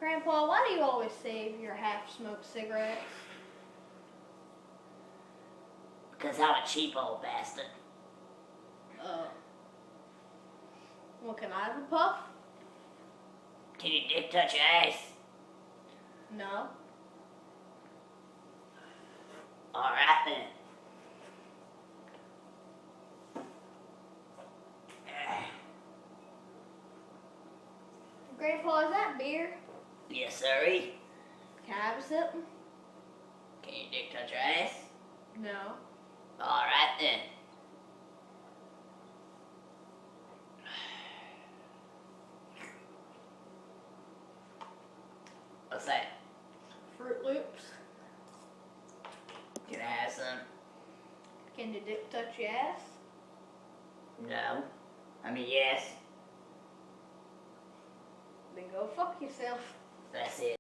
Grandpa, why do you always save your half-smoked cigarettes? Because I'm a cheap old bastard. Well, can I have a puff? Can your dick touch your ass? No. Alright then. Grandpa, is that beer? Yes, sirree. Can I have a sip? Can your dick touch your ass? No. Alright then. What's that? Fruit Loops? Can I have some? Can your dick touch your ass? No. I mean, yes. Then go fuck yourself. That's it.